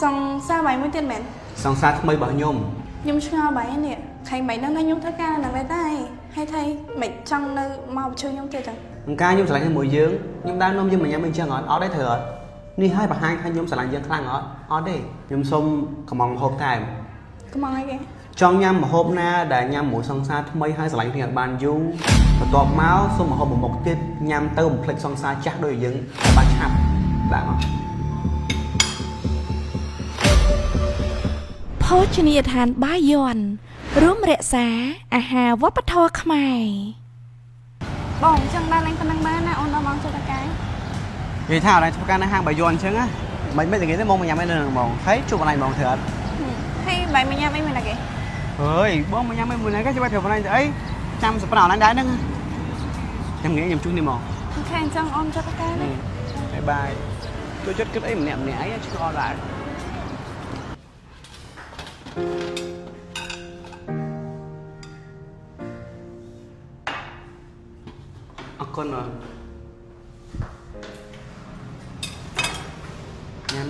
Xong xa bài mới tiền mến សង្សារថ្មីរបស់ខ្ញុំ Nhưng chưa bài nè Khánh bài nâng lên nhung thất ca là bài tay Hay thay mày chăng nơi màu chơi nhung tiền chẳng អង្ការខ្ញុំឆ្លាញ់ឲ្យមួយយើងខ្ញុំដើរនាំយើងមកញ៉ាំអីចឹងអត់ទេធ្វើអត់នេះឲ្យបង្ហាញថាខ្ញុំឆ្លាញ់យើងខ្លាំងអត់ទេខ្ញុំសុំកំងហូបតែ Có mong ai kìa ចង់ញ៉ាំម្ហូបណាដែលញ៉ាំមួយសង្សារថ្មីហើយឆ្លាញ់គ្នាអត់បានយូរបន្ទាប់មកសុំម្ហូបមួយមុខទៀតញ៉ាំទៅបំភ្លេចសង្សារចាស់ដូចយើងបានឆាប់ដាក់មក ភោជនីយដ្ឋានបាយ័នរួមរក្សាអាហារវប្បធម៌ខ្មែរ Bỏng chẳng đang anh phân năng ba nè ôn nó mong cho ta cái និយាយថាអត់ធ្វើការនៅហាងបាយ័នអញ្ចឹងណាមិនតែគេទេមកញ៉ាំឯនឹងហ្មងហើយជួបអនឡាញហ្មងធ្វើអត់ Hay bài mình nhầm ấy mình là kìa អើយបងមកញ៉ាំឯមួយណាគេជួយធ្វើអនឡាញទៅអីចាំសប្រាអនឡាញដែរហ្នឹងចាំងាយខ្ញុំជួសនេះមក Khánh chẳng ôn cho ta cái đấy បាយបាយចូលចិត្តគិតអីម្នាក់អីឆ្ងល់ដែរ អរគុណញ៉ាំ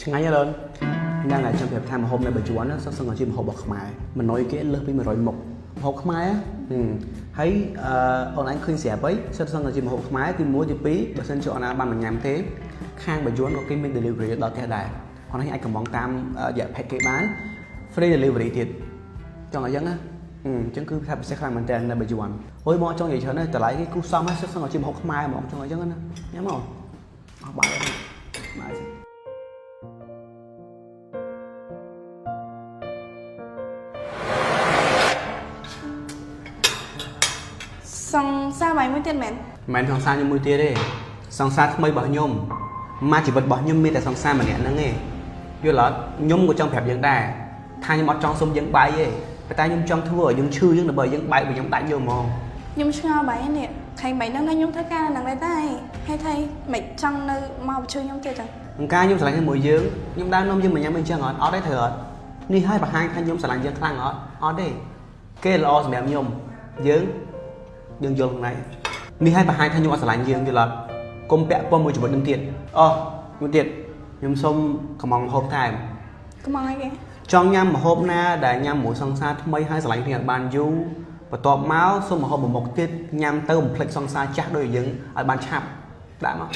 ឆ្ងាញ់អត់ហ្នឹងហើយចាំប្រាប់ថាម្ហូបនៅបញ្ជាន់សុទ្ធសឹងជាម្ហូបរបស់ខ្មែរមិនណយគេលើសពី100មុខម្ហូបខ្មែរហើយអនឡាញឃើញស្រាប់អីសុទ្ធសឹងជាម្ហូបខ្មែរទី1ទី2បើសិនជាអនឡាញបានមកញ៉ាំទេខាងបញ្ជាន់ក៏គេមាន delivery ដល់ផ្ទះដែរអនឡាញអាចកំងតាមរយៈ pack គេបាន free delivery ទៀតចង់អញ្ចឹងណា ចឹងគឺថាពិសេសខ្លាំងមែនតើនៅបញ្ជាន់អូយបងចង់និយាយច្រើនណាស់តម្លៃគេគូសមហើយសិស្សជាម្ហូបខ្មែរហ្មងចង់អញ្ចឹងណាញ៉ាំមកអស់បាយហើយបាយ Xong xa bài mới tiền mến មិនសង្សារខ្ញុំមួយទៀតទេសង្សារថ្មីរបស់ខ្ញុំមកជីវិតរបស់ខ្ញុំមានតែសង្សារម្នាក់ហ្នឹងទេយល់អត់ខ្ញុំក៏ចង់ប្រាប់យើងដែរថាខ្ញុំអត់ចង់សុំយើងបាយទេប៉ុន្តែខ្ញុំចង់ធ្វើឲ្យយើងឈឺយើងដើម្បីយើងបាយបើខ្ញុំដាច់យកហ្មង Nhưng chưa bài nè Khánh bài nâng lên nhung thất ca là bài tay Hay thay mày chăng nơi màu chơi nhung tiền chẳng អង្ការខ្ញុំឆ្លាញ់ឲ្យមួយយើងខ្ញុំដើរនាំយើងមកញ៉ាំអីចឹងអត់ទេធ្វើអត់នេះឲ្យបង្ហាញថាខ្ញុំឆ្លាញ់យើងខ្លាំងអត់ទេគេល្អសម្រាប់ខ្ញុំយើងយល់ខ្លួនឯងនេះឲ្យបង្ហាញថាខ្ញុំអត់ឆ្លាញ់យើងយល់អត់កុំពាក់ព័ន្ធមួយជាមួយនឹងទៀតមួយទៀតខ្ញុំសុំកំងហូបតែ Có mong ai kìa ចង់ញ៉ាំម្ហូបណាដែលញ៉ាំមួយសង្សារថ្មីហើយឆ្លាញ់គ្នាអត់បានយូរបន្ទាប់មកសុំម្ហូបមួយមុខទៀតញ៉ាំទៅបំភ្លេចសង្សារចាស់ដូចយើងឲ្យបានឆាប់ដាក់មក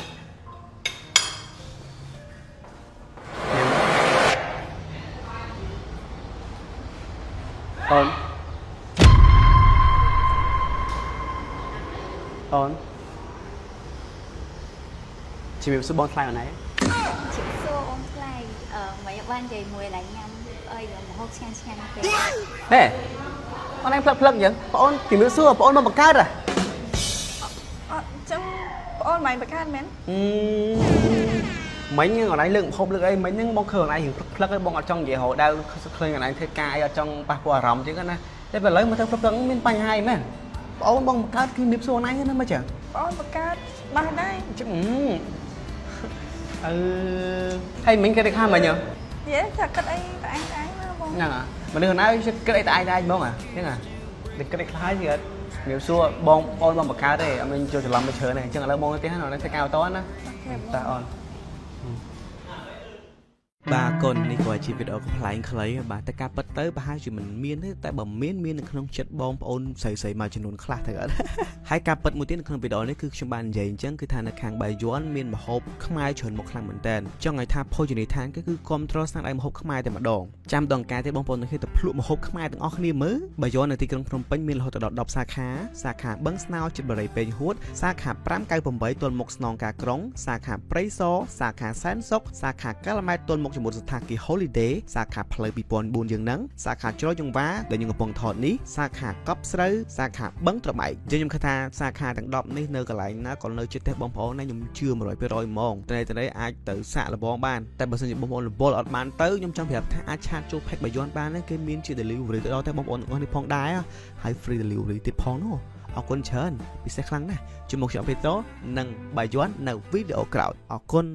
អូនជំរាបសួរបងថ្លៃអនឡាញ Chị xô ôm lại mấy bạn dày mùi lại nhâm ơi là một hộp xanh xanh thế ហេអនឡាញផ្លឹកអញ្ចឹងបងជំរាបសួរបងមកបង្កើតហ៎ Chẳng ôn bài bài khát mến មិញអនឡាញលើកម្ហូបលើកអីមិញហ្នឹងបងឃើញអនឡាញរឿងផ្លឹកឯងបងអត់ចង់និយាយរហូតដល់ឃើញអនឡាញធ្វើការអីអត់ចង់ប៉ះពាល់អារម្មណ៍អញ្ចឹងណាតែឥឡូវមកធ្វើផ្លឹកមានបញ្ហាអីមែនបងបង្កើតជំរាបសួរអនឡាញហ្នឹងមកចឹង Ôn bài khát bài đây ចឹងហើយមិញគេទៅខាងមិញហ៎ Dễ thật cách ấy tại anh mà bông ហ្នឹងមនុស្សណាគិតអីតែឯងដែរហ្មងហ្នឹងតែគិតឲ្យខ្លាចទៀតជំរាបសួរបងអូនបងបង្កើតទេអត់មានចូលច្រឡំមកច្រើនទេអញ្ចឹងឥឡូវបងទៅផ្ទះណាធ្វើការបន្តណាតាអូន បាទកូននេះក៏ជាវីដេអូកំ pl ែងខ្លីបាទតែការប៉ັດទៅប្រហែលជាមិនមានទេតែបើមាននៅក្នុងចិត្តបងប្អូនស្រីៗមួយចំនួនខ្លះទៅអត់ហើយការប៉ັດមួយទៀតនៅក្នុងវីដេអូនេះគឺខ្ញុំបាននិយាយអញ្ចឹងគឺថានៅខាងបាយ័នមានម្ហូបខ្មែរច្រើនមុខខ្លាំងមែនតើចង់ឲ្យថាភោជនីយដ្ឋានគឺគ្រប់គ្រងស្នាដៃម្ហូបខ្មែរតែម្ដងចាំដងការទេបងប្អូនទាំងគ្នាទៅភ្លក់ម្ហូបខ្មែរទាំងអស់គ្នាមើលបាយ័ននៅទីក្រុងភ្នំពេញមានរហូតដល់10សាខាបឹងស្នោចិត្តបរិយពេញហួតសាខា598ទល់មុខស្នងការក្រុងសាខាព្រៃសរសាខាសែនសុខសាខាកាឡាម៉ែតទល់មុខជាមួយស្ថានភាព Holiday សាខាផ្លូវ2004យើងហ្នឹងសាខាជ្រោយយង្វាដែលយើងកំពុងថតនេះសាខាកប់ស្រូវសាខាបឹងត្របែកខ្ញុំគិតថាសាខាទាំង10នេះនៅកន្លែងណាក៏នៅជិតផ្ទះបងប្អូនណាខ្ញុំជឿ 100% ហ្មងតែអាចទៅសាកល្បងបានតែបើសិនជាបងប្អូនរវល់អត់បានទៅខ្ញុំចង់ប្រាប់ថាអាចឆាតចូល pack បាយ័នបានគេមានជា delivery ទៅដល់តែបងប្អូនទាំងអស់នេះផងដែរហើយ free delivery ទៀតផងនោះអរគុណច្រើនពិសេសខ្លាំងណាស់ជាមួយខ្ញុំពេត្រូនិងបាយ័ននៅវីដេអូក្រោយអរគុណ